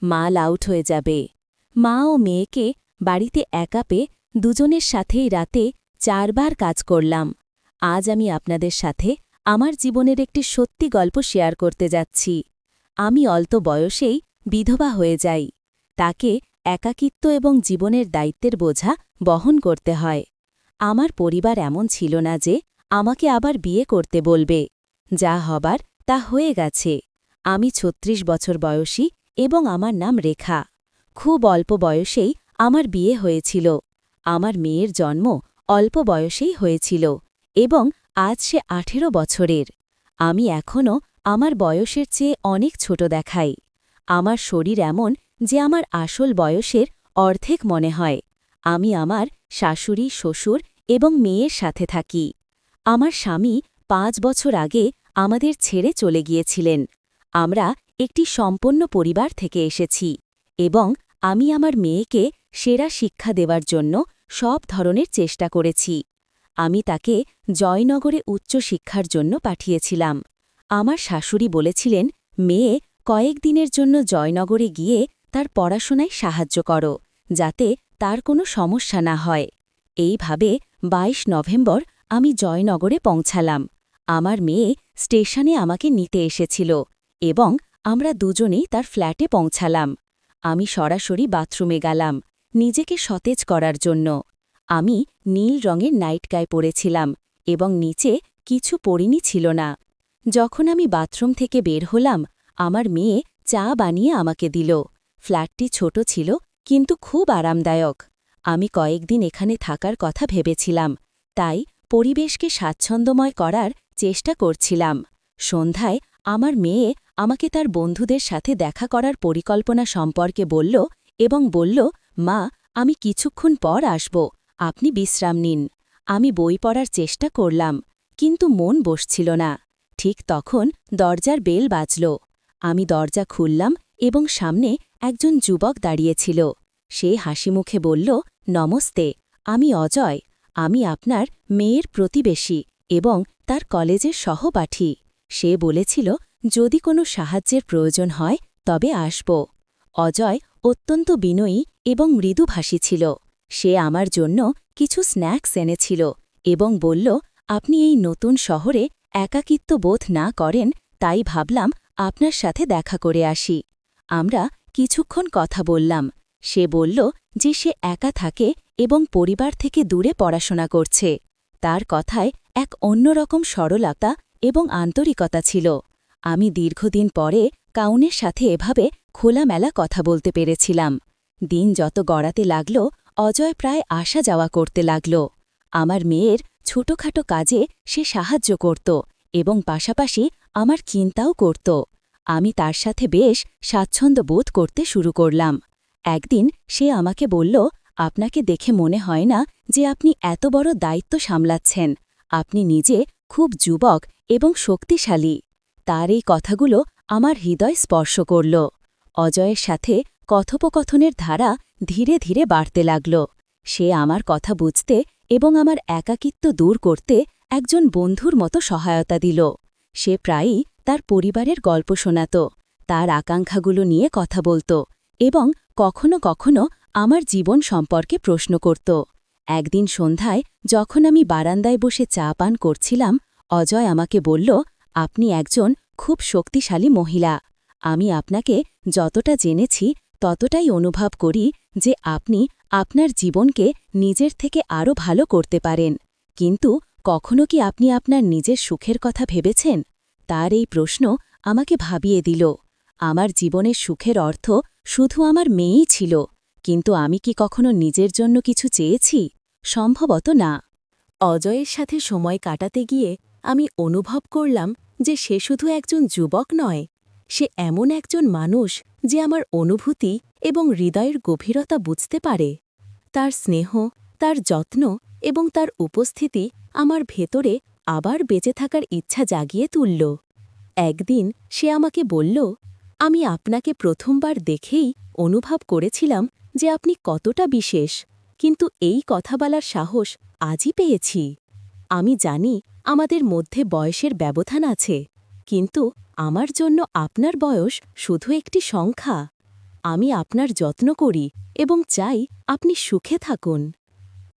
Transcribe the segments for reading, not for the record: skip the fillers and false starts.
মাল আউট হয়ে যাবে। মা ও মেয়েকে বাড়িতে একা পেয়ে দুজনের সাথেই রাতে 4 বার কাজ করলাম। আজ আমি আপনাদের সাথে আমার জীবনের একটি সত্যি গল্প শেয়ার করতে যাচ্ছি। আমি অল্প বয়সেই বিধবা হয়ে যাই। তাকে একাকিত্ব এবং জীবনের দায়িত্বের বোঝা বহন করতে হয়। আমার পরিবার এমন ছিল না যে আমাকে আবার বিয়ে করতে বলবে। যা হবার তা হয়ে গেছে। আমি 36 বছর বয়সী এবং আমার নাম রেখা। খুব অল্প বয়সেই আমার বিয়ে হয়েছিল। আমার মেয়ের জন্ম অল্প বয়সেই হয়েছিল এবং আজ সে 18 বছরের। আমি এখনও আমার বয়সের চেয়ে অনেক ছোট দেখাই। আমার শরীর এমন যে আমার আসল বয়সের অর্ধেক মনে হয়। আমি আমার শাশুড়ি, শ্বশুর এবং মেয়ের সাথে থাকি। আমার স্বামী 5 বছর আগে আমাদের ছেড়ে চলে গিয়েছিলেন। আমরা একটি সম্পন্ন পরিবার থেকে এসেছি এবং আমি আমার মেয়েকে সেরা শিক্ষা দেওয়ার জন্য সব ধরনের চেষ্টা করেছি। আমি তাকে জয়নগরে উচ্চশিক্ষার জন্য পাঠিয়েছিলাম। আমার শাশুড়ি বলেছিলেন, মেয়ে কয়েকদিনের জন্য জয়নগরে গিয়ে তার পড়াশোনায় সাহায্য করো, যাতে তার কোনো সমস্যা না হয়। এইভাবে 22 নভেম্বর আমি জয়নগরে পৌঁছালাম। আমার মেয়ে স্টেশনে আমাকে নিতে এসেছিল এবং আমরা দুজনেই তার ফ্ল্যাটে পৌঁছালাম। আমি সরাসরি বাথরুমে গেলাম, নিজেকে সতেজ করার জন্য। আমি নীল রঙের নাইট গায়ে পরেছিলাম এবং নিচে কিছু পরিনি ছিল না। যখন আমি বাথরুম থেকে বের হলাম, আমার মেয়ে চা বানিয়ে আমাকে দিল। ফ্ল্যাটটি ছোট ছিল কিন্তু খুব আরামদায়ক। আমি কয়েকদিন এখানে থাকার কথা ভেবেছিলাম, তাই পরিবেশকে স্বাচ্ছন্দ্যময় করার চেষ্টা করছিলাম। সন্ধ্যায় আমার মেয়ে আমাকে তার বন্ধুদের সাথে দেখা করার পরিকল্পনা সম্পর্কে বলল এবং বলল, মা, আমি কিছুক্ষণ পর আসব, আপনি বিশ্রাম নিন। আমি বই পড়ার চেষ্টা করলাম, কিন্তু মন বসছিল না। ঠিক তখন দরজার বেল বাজল। আমি দরজা খুললাম এবং সামনে একজন যুবক দাঁড়িয়েছিল। সে হাসিমুখে বলল, নমস্তে, আমি অজয়। আমি আপনার মেয়ের প্রতিবেশী এবং তার কলেজের সহপাঠী। সে বলেছিল, যদি কোনো সাহায্যের প্রয়োজন হয় তবে আসব। অজয় অত্যন্ত বিনয়ী এবং মৃদুভাষী ছিল। সে আমার জন্য কিছু স্ন্যাক্স এনেছিল এবং বলল, আপনি এই নতুন শহরে একাকিত্ব বোধ না করেন, তাই ভাবলাম আপনার সাথে দেখা করে আসি। আমরা কিছুক্ষণ কথা বললাম। সে বলল যে সে একা থাকে এবং পরিবার থেকে দূরে পড়াশোনা করছে। তার কথায় এক অন্যরকম সরলতা এবং আন্তরিকতা ছিল। আমি দীর্ঘদিন পরে কাউনের সাথে এভাবে খোলামেলা কথা বলতে পেরেছিলাম। দিন যত গড়াতে লাগল, অজয় প্রায় আসা যাওয়া করতে লাগল। আমার মেয়ের ছোটখাটো কাজে সে সাহায্য করত এবং পাশাপাশি আমার চিন্তাও করত। আমি তার সাথে বেশ স্বাচ্ছন্দ্য বোধ করতে শুরু করলাম। একদিন সে আমাকে বলল, আপনাকে দেখে মনে হয় না যে আপনি এত বড় দায়িত্ব সামলাচ্ছেন। আপনি নিজে খুব যুবক এবং শক্তিশালী। তার এই কথাগুলো আমার হৃদয় স্পর্শ করল। অজয়ের সাথে কথোপকথনের ধারা ধীরে ধীরে বাড়তে লাগল। সে আমার কথা বুঝতে এবং আমার একাকিত্ব দূর করতে একজন বন্ধুর মতো সহায়তা দিল। সে প্রায়ই তার পরিবারের গল্প শোনাত, তার আকাঙ্ক্ষাগুলো নিয়ে কথা বলত এবং কখনো কখনো আমার জীবন সম্পর্কে প্রশ্ন করত। একদিন সন্ধ্যায় যখন আমি বারান্দায় বসে চা পান করছিলাম, অজয় আমাকে বলল, আপনি একজন খুব শক্তিশালী মহিলা। আমি আপনাকে যতটা জেনেছি ততটাই অনুভব করি যে আপনি আপনার জীবনকে নিজের থেকে আরও ভালো করতে পারেন। কিন্তু কখনো কি আপনি আপনার নিজের সুখের কথা ভেবেছেন? তার এই প্রশ্ন আমাকে ভাবিয়ে দিল। আমার জীবনের সুখের অর্থ শুধু আমার মেয়েই ছিল, কিন্তু আমি কি কখনো নিজের জন্য কিছু চেয়েছি? সম্ভবত না। অজয়ের সাথে সময় কাটাতে গিয়ে আমি অনুভব করলাম যে সে শুধু একজন যুবক নয়, সে এমন একজন মানুষ যে আমার অনুভূতি এবং হৃদয়ের গভীরতা বুঝতে পারে। তার স্নেহ, তার যত্ন এবং তার উপস্থিতি আমার ভেতরে আবার বেঁচে থাকার ইচ্ছা জাগিয়ে তুলল। একদিন সে আমাকে বলল, আমি আপনাকে প্রথমবার দেখেই অনুভব করেছিলাম যে আপনি কতটা বিশেষ, কিন্তু এই কথা বলার সাহস আজই পেয়েছি। আমি জানি আমাদের মধ্যে বয়সের ব্যবধান আছে, কিন্তু আমার জন্য আপনার বয়স শুধু একটি সংখ্যা। আমি আপনার যত্ন করি এবং চাই আপনি সুখে থাকুন।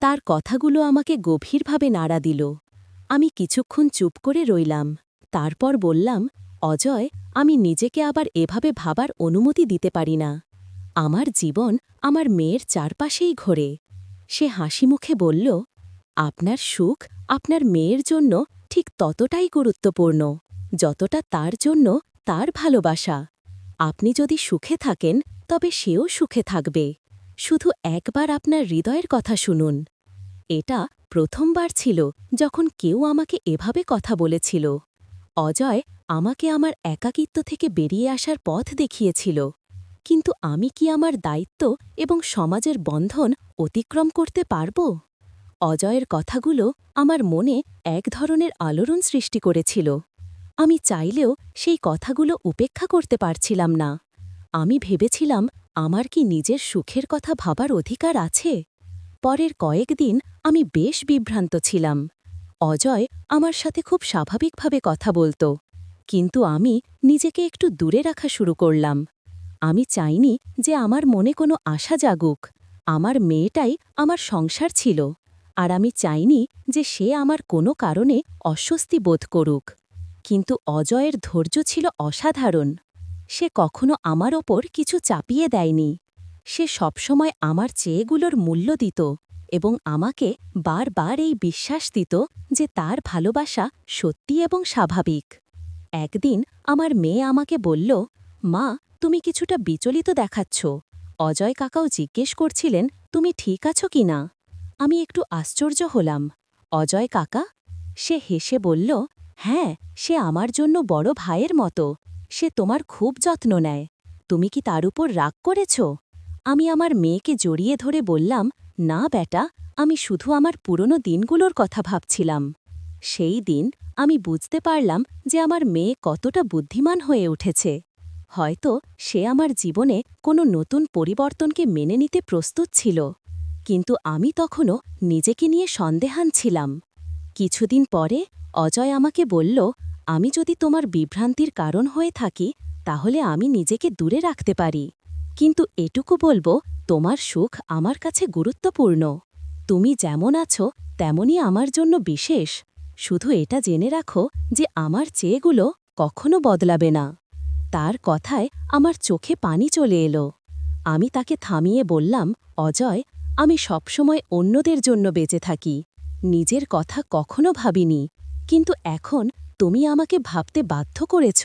তার কথাগুলো আমাকে গভীরভাবে নাড়া দিল। আমি কিছুক্ষণ চুপ করে রইলাম। তারপর বললাম, অজয়, আমি নিজেকে আবার এভাবে ভাবার অনুমতি দিতে পারি না। আমার জীবন আমার মেয়ের চারপাশেই ঘোরে। সে হাসিমুখে বলল, আপনার সুখ আপনার মেয়ের জন্য ঠিক ততটাই গুরুত্বপূর্ণ যতটা তার জন্য তার ভালোবাসা। আপনি যদি সুখে থাকেন তবে সেও সুখে থাকবে। শুধু একবার আপনার হৃদয়ের কথা শুনুন। এটা প্রথমবার ছিল যখন কেউ আমাকে এভাবে কথা বলেছিল। অজয় আমাকে আমার একাকিত্ব থেকে বেরিয়ে আসার পথ দেখিয়েছিল। কিন্তু আমি কি আমার দায়িত্ব এবং সমাজের বন্ধন অতিক্রম করতে পারব? অজয়ের কথাগুলো আমার মনে এক ধরনের আলোড়ন সৃষ্টি করেছিল। আমি চাইলেও সেই কথাগুলো উপেক্ষা করতে পারছিলাম না। আমি ভেবেছিলাম, আমার কি নিজের সুখের কথা ভাবার অধিকার আছে? পরের কয়েকদিন আমি বেশ বিভ্রান্ত ছিলাম। অজয় আমার সাথে খুব স্বাভাবিকভাবে কথা বলত, কিন্তু আমি নিজেকে একটু দূরে রাখা শুরু করলাম। আমি চাইনি যে আমার মনে কোনো আশা জাগুক। আমার মেয়েটাই আমার সংসার ছিল, আর আমি চাইনি যে সে আমার কোনো কারণে অস্বস্তি বোধ করুক। কিন্তু অজয়ের ধৈর্য ছিল অসাধারণ। সে কখনো আমার ওপর কিছু চাপিয়ে দেয়নি। সে সবসময় আমার চেয়েগুলোর মূল্য দিত এবং আমাকে বারবার এই বিশ্বাস দিত যে তার ভালোবাসা সত্যি এবং স্বাভাবিক। একদিন আমার মেয়ে আমাকে বলল, মা, তুমি কিছুটা বিচলিত দেখাচ্ছ। অজয় কাকাও জিজ্ঞেস করছিলেন তুমি ঠিক আছো কি না। আমি একটু আশ্চর্য হলাম। অজয় কাকা? সে হেসে বলল, হ্যাঁ, সে আমার জন্য বড় ভাইয়ের মতো। সে তোমার খুব যত্ন নেয়। তুমি কি তার উপর রাগ করেছ? আমি আমার মেয়েকে জড়িয়ে ধরে বললাম, না বেটা, আমি শুধু আমার পুরনো দিনগুলোর কথা ভাবছিলাম। সেই দিন আমি বুঝতে পারলাম যে আমার মেয়ে কতটা বুদ্ধিমান হয়ে উঠেছে। হয়তো সে আমার জীবনে কোনো নতুন পরিবর্তনকে মেনে নিতে প্রস্তুত ছিল, কিন্তু আমি তখনও নিজেকে নিয়ে সন্দেহান ছিলাম। কিছুদিন পরে অজয় আমাকে বলল, আমি যদি তোমার বিভ্রান্তির কারণ হয়ে থাকি তাহলে আমি নিজেকে দূরে রাখতে পারি, কিন্তু এটুকু বলবো, তোমার সুখ আমার কাছে গুরুত্বপূর্ণ। তুমি যেমন আছো তেমনই আমার জন্য বিশেষ। শুধু এটা জেনে রাখো যে আমার চেয়েগুলো কখনো বদলাবে না। তার কথায় আমার চোখে পানি চলে এলো। আমি তাকে থামিয়ে বললাম, অজয়, আমি সবসময় অন্যদের জন্য বেঁচে থাকি, নিজের কথা কখনো ভাবিনি। কিন্তু এখন তুমি আমাকে ভাবতে বাধ্য করেছ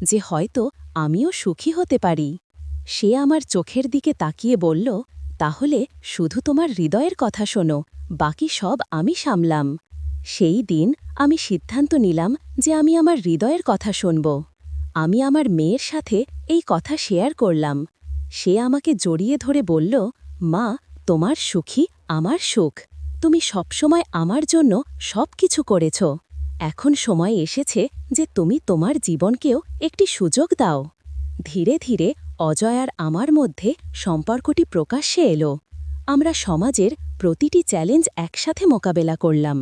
যে হয়তো আমিও সুখী হতে পারি। সে আমার চোখের দিকে তাকিয়ে বলল, তাহলে শুধু তোমার হৃদয়ের কথা শোনো, বাকি সব আমি সামলাম। সেই দিন আমি সিদ্ধান্ত নিলাম যে আমি আমার হৃদয়ের কথা শুনব। আমি আমার মেয়ের সাথে এই কথা শেয়ার করলাম। সে আমাকে জড়িয়ে ধরে বলল, মা, তোমার সুখী আমার সুখ। তুমি সবসময় আমার জন্য সব কিছু করেছ। এখন সময় এসেছে যে তুমি তোমার জীবনকেও একটি সুযোগ দাও। ধীরে ধীরে অজয় আর আমার মধ্যে সম্পর্কটি প্রকাশ্যে এলো। আমরা সমাজের প্রতিটি চ্যালেঞ্জ একসাথে মোকাবেলা করলাম।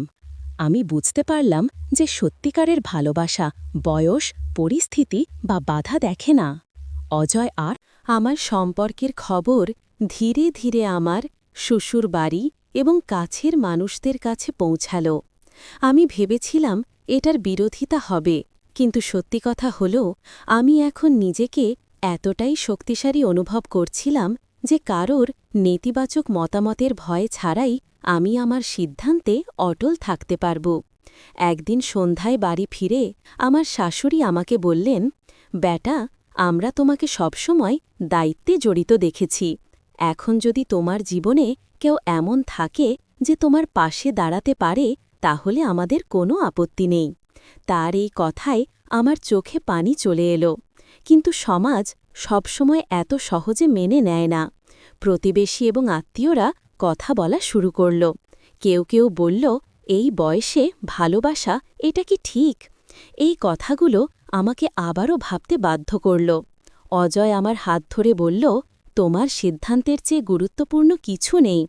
আমি বুঝতে পারলাম যে সত্যিকারের ভালোবাসা বয়স, পরিস্থিতি বা বাধা দেখে না। অজয় আর আমার সম্পর্কের খবর ধীরে ধীরে আমার শ্বশুর বাড়ি এবং কাছের মানুষদের কাছে পৌঁছাল। আমি ভেবেছিলাম এটার বিরোধিতা হবে, কিন্তু সত্যি কথা হল, আমি এখন নিজেকে এতটাই শক্তিশালী অনুভব করছিলাম যে কারোর নেতিবাচক মতামতের ভয় ছাড়াই আমি আমার সিদ্ধান্তে অটল থাকতে পারব। একদিন সন্ধ্যায় বাড়ি ফিরে আমার শাশুড়ি আমাকে বললেন, বেটা, আমরা তোমাকে সবসময় দায়িত্বে জড়িত দেখেছি। এখন যদি তোমার জীবনে কেউ এমন থাকে যে তোমার পাশে দাঁড়াতে পারে, তাহলে আমাদের কোনো আপত্তি নেই। তার এই কথায় আমার চোখে পানি চলে এলো। কিন্তু সমাজ সবসময় এত সহজে মেনে নেয় না। প্রতিবেশী এবং আত্মীয়রা কথা বলা শুরু করল। কেউ কেউ বলল, এই বয়সে ভালোবাসা এটা কি ঠিক? এই কথাগুলো আমাকে আবারও ভাবতে বাধ্য করল। অজয় আমার হাত ধরে বলল, তোমার সিদ্ধান্তের চেয়ে গুরুত্বপূর্ণ কিছু নেই।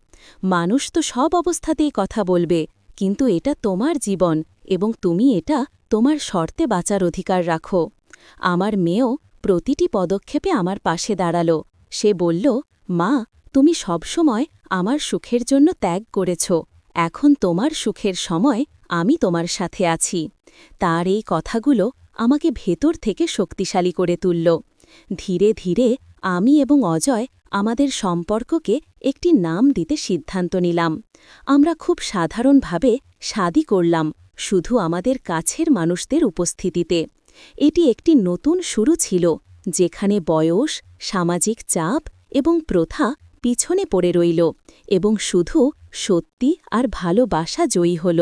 মানুষ তো সব অবস্থাতেই কথা বলবে, কিন্তু এটা তোমার জীবন এবং তুমি এটা তোমার শর্তে বাঁচার অধিকার রাখো। আমার মেয়েও প্রতিটি পদক্ষেপে আমার পাশে দাঁড়াল। সে বলল, মা, তুমি সবসময় আমার সুখের জন্য ত্যাগ করেছ, এখন তোমার সুখের সময় আমি তোমার সাথে আছি। তার এই কথাগুলো আমাকে ভেতর থেকে শক্তিশালী করে তুলল। ধীরে ধীরে আমি এবং অজয় আমাদের সম্পর্ককে একটি নাম দিতে সিদ্ধান্ত নিলাম। আমরা খুব সাধারণভাবে শাদী করলাম, শুধু আমাদের কাছের মানুষদের উপস্থিতিতে। এটি একটি নতুন শুরু ছিল, যেখানে বয়স, সামাজিক চাপ এবং প্রথা পিছনে পড়ে রইল এবং শুধু সত্যি আর ভালোবাসা জয়ী হল।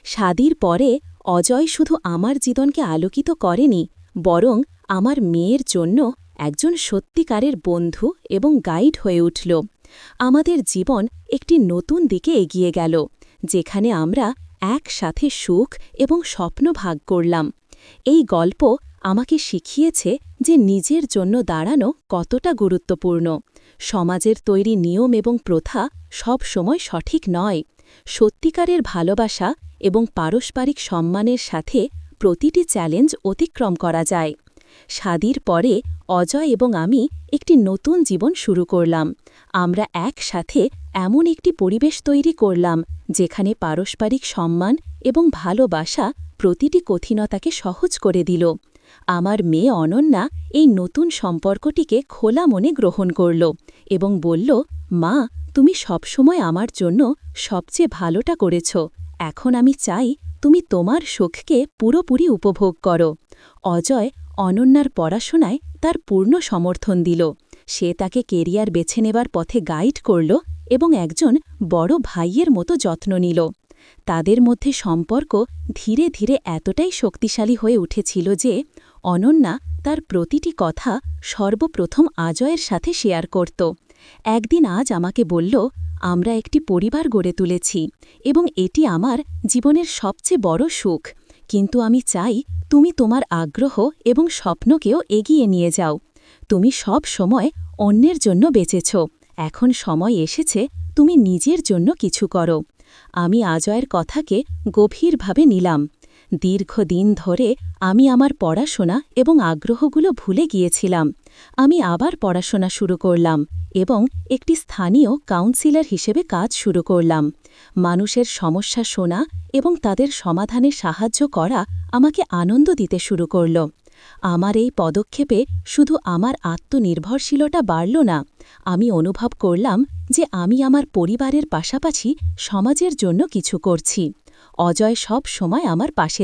শাদীর পরে অজয় শুধু আমার জীবনকে আলোকিত করেনি, বরং আমার মেয়ের জন্য একজন সত্যিকারের বন্ধু এবং গাইড হয়ে উঠল। আমাদের জীবন একটি নতুন দিকে এগিয়ে গেল, যেখানে আমরা একসাথে সুখ এবং স্বপ্ন ভাগ করলাম। এই গল্প আমাকে শিখিয়েছে যে নিজের জন্য দাঁড়ানো কতটা গুরুত্বপূর্ণ। সমাজের তৈরি নিয়ম এবং প্রথা সব সময় সঠিক নয়। সত্যিকারের ভালোবাসা এবং পারস্পরিক সম্মানের সাথে প্রতিটি চ্যালেঞ্জ অতিক্রম করা যায়। শাদীর পরে অজয় এবং আমি একটি নতুন জীবন শুরু করলাম। আমরা একসাথে এমন একটি পরিবেশ তৈরি করলাম যেখানে পারস্পরিক সম্মান এবং ভালোবাসা প্রতিটি কঠিনতাকে সহজ করে দিল। আমার মেয়ে অনন্যা এই নতুন সম্পর্কটিকে খোলা মনে গ্রহণ করল এবং বলল, মা, তুমি সবসময় আমার জন্য সবচেয়ে ভালোটা করেছ, এখন আমি চাই তুমি তোমার সুখকে পুরোপুরি উপভোগ করো। অজয় অনন্যার পড়াশোনায় তার পূর্ণ সমর্থন দিল। সে তাকে কেরিয়ার বেছে নেবার পথে গাইড করল এবং একজন বড় ভাইয়ের মতো যত্ন নিল। তাদের মধ্যে সম্পর্ক ধীরে ধীরে এতটাই শক্তিশালী হয়ে উঠেছিল যে অনন্যা তার প্রতিটি কথা সর্বপ্রথম অজয়ের সাথে শেয়ার করত। একদিন আজ আমাকে বলল, আমরা একটি পরিবার গড়ে তুলেছি এবং এটি আমার জীবনের সবচেয়ে বড় সুখ, কিন্তু আমি চাই তুমি তোমার আগ্রহ এবং স্বপ্নকেও এগিয়ে নিয়ে যাও। তুমি সব সময় অন্যের জন্য বেঁচেছ, এখন সময় এসেছে তুমি নিজের জন্য কিছু করো। আমি অজয়ের কথাকে গভীরভাবে নিলাম। দীর্ঘদিন ধরে আমি আমার পড়াশোনা এবং আগ্রহগুলো ভুলে গিয়েছিলাম। আমি আবার পড়াশোনা শুরু করলাম এবং একটি স্থানীয় কাউন্সিলর হিসেবে কাজ শুরু করলাম। মানুষের সমস্যা শোনা এবং তাদের সমাধানে সাহায্য করা আমাকে আনন্দ দিতে শুরু করল। আমার এই পদক্ষেপে শুধু আমার আত্মনির্ভরশীলতা বাড়ল না, আমি অনুভব করলাম যে আমি আমার পরিবারের পাশাপাশি সমাজের জন্য কিছু করছি। অজয় সব সময় আমার পাশে